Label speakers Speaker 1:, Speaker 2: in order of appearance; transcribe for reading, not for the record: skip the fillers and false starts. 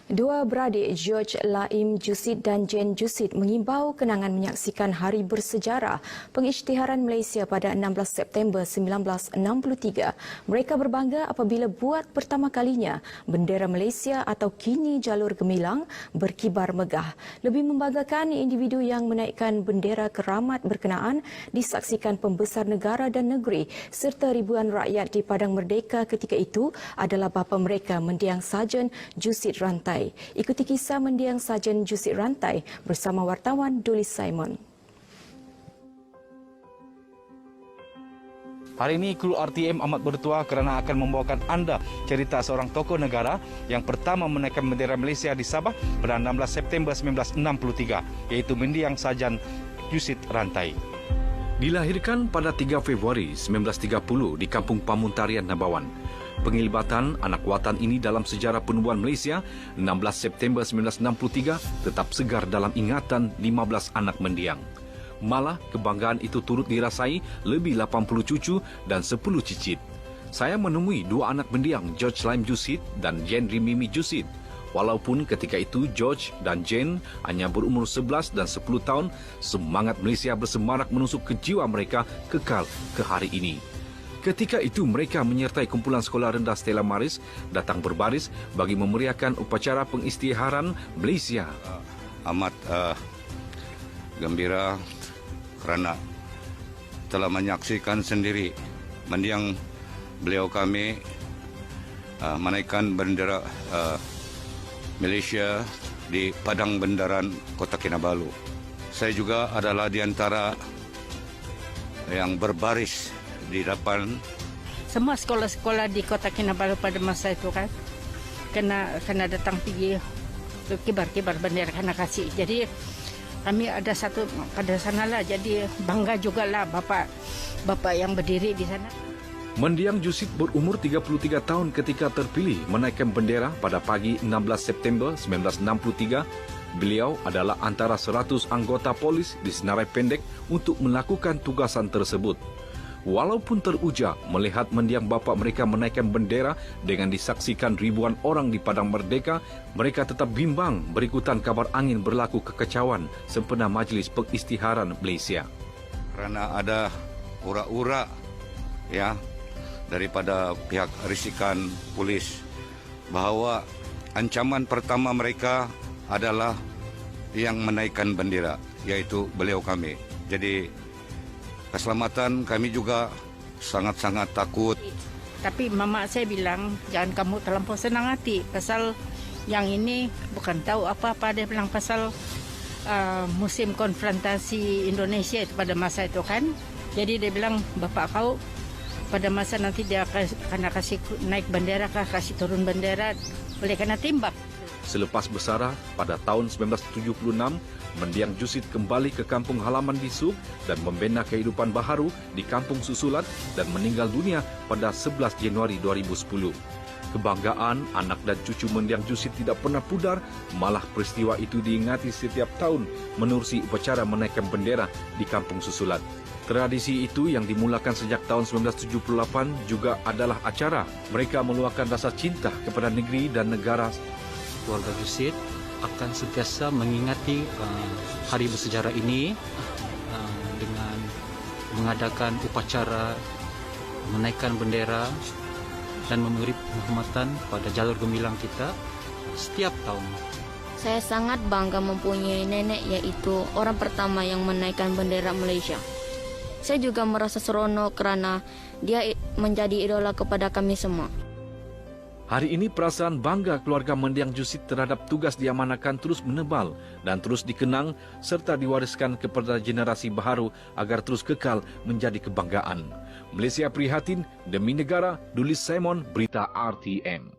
Speaker 1: Dua beradik George Laim Jusid dan Jane Jusid mengimbau kenangan menyaksikan Hari Bersejarah Pengisytiharan Malaysia pada 16 September 1963. Mereka berbangga apabila buat pertama kalinya bendera Malaysia atau kini jalur gemilang berkibar megah. Lebih membanggakan, individu yang menaikkan bendera keramat berkenaan disaksikan pembesar negara dan negeri serta ribuan rakyat di Padang Merdeka ketika itu adalah bapa mereka, Mendiang Sarjan Jusid Rantai. Ikuti kisah Mendiang Sarjan Jusid Rantai bersama wartawan Dulis Simon.
Speaker 2: Hari ini kru RTM amat bertuah kerana akan membawakan anda cerita seorang tokoh negara yang pertama menaikkan bendera Malaysia di Sabah pada 16 September 1963, iaitu Mendiang Sarjan Jusid Rantai.
Speaker 3: Dilahirkan pada 3 Februari 1930 di Kampung Pamuntarian, Nabawan. Penglibatan anak watan ini dalam sejarah penubuhan Malaysia 16 September 1963 tetap segar dalam ingatan 15 anak mendiang. Malah kebanggaan itu turut dirasai lebih 80 cucu dan 10 cicit. Saya menemui dua anak mendiang, George Laim Jusid dan Jane Rimimi Jusid. Walaupun ketika itu George dan Jane hanya berumur 11 dan 10 tahun, semangat Malaysia bersemarak menusuk ke jiwa mereka kekal ke hari ini. Ketika itu mereka menyertai kumpulan sekolah rendah Stella Maris datang berbaris bagi memeriahkan upacara pengisytiharan Malaysia.
Speaker 4: Amat gembira kerana telah menyaksikan sendiri mendiang beliau kami menaikkan bendera Malaysia di Padang Bendaran Kota Kinabalu. Saya juga adalah di antara yang berbaris di depan.
Speaker 5: Semua sekolah-sekolah di Kota Kinabalu pada masa itu kan kena datang pergi kibar-kibar bendera kena kasih. Jadi kami ada satu pada sana lah. Jadi bangga jugalah bapa yang berdiri di sana.
Speaker 3: Mendiang Jusid berumur 33 tahun ketika terpilih menaikkan bendera pada pagi 16 September 1963. Beliau adalah antara 100 anggota polis di Senarai Pendek untuk melakukan tugasan tersebut. Walaupun teruja melihat mendiang bapa mereka menaikkan bendera dengan disaksikan ribuan orang di Padang Merdeka, mereka tetap bimbang berikutan kabar angin berlaku kekacauan sempena Majlis Pengisytiharan Malaysia.
Speaker 4: Kerana ada ura-ura daripada pihak risikan polis bahawa ancaman pertama mereka adalah yang menaikkan bendera, iaitu beliau kami. Jadi keselamatan kami juga sangat-sangat takut.
Speaker 5: Tapi mama saya bilang, jangan kamu terlampau senang hati. Pasal yang ini bukan tahu apa-apa. Dia bilang pasal musim konfrontasi Indonesia itu pada masa itu kan. Jadi dia bilang, bapak kau pada masa nanti dia akan kasih naik bendera, kasih turun bendera, boleh kena timbak.
Speaker 3: Selepas bersara pada tahun 1976, Mendiang Jusid kembali ke kampung halaman di Sub dan membina kehidupan baharu di kampung susulan dan meninggal dunia pada 11 Januari 2010. Kebanggaan anak dan cucu Mendiang Jusid tidak pernah pudar, malah peristiwa itu diingati setiap tahun menerusi upacara menaikkan bendera di kampung susulan. Tradisi itu yang dimulakan sejak tahun 1978 juga adalah acara mereka meluahkan rasa cinta kepada negeri dan negara.
Speaker 6: Keluarga Jusid akan sentiasa mengingati hari bersejarah ini dengan mengadakan upacara menaikkan bendera dan memberi penghormatan pada jalur gemilang kita setiap tahun.
Speaker 7: Saya sangat bangga mempunyai nenek, yaitu orang pertama yang menaikkan bendera Malaysia. Saya juga merasa seronok kerana dia menjadi idola kepada kami semua.
Speaker 3: Hari ini perasaan bangga keluarga Mendiang Jusid terhadap tugas diamanahkan terus menebal dan terus dikenang serta diwariskan kepada generasi baharu agar terus kekal menjadi kebanggaan. Malaysia prihatin, demi negara, Dulis Simon, Berita RTM.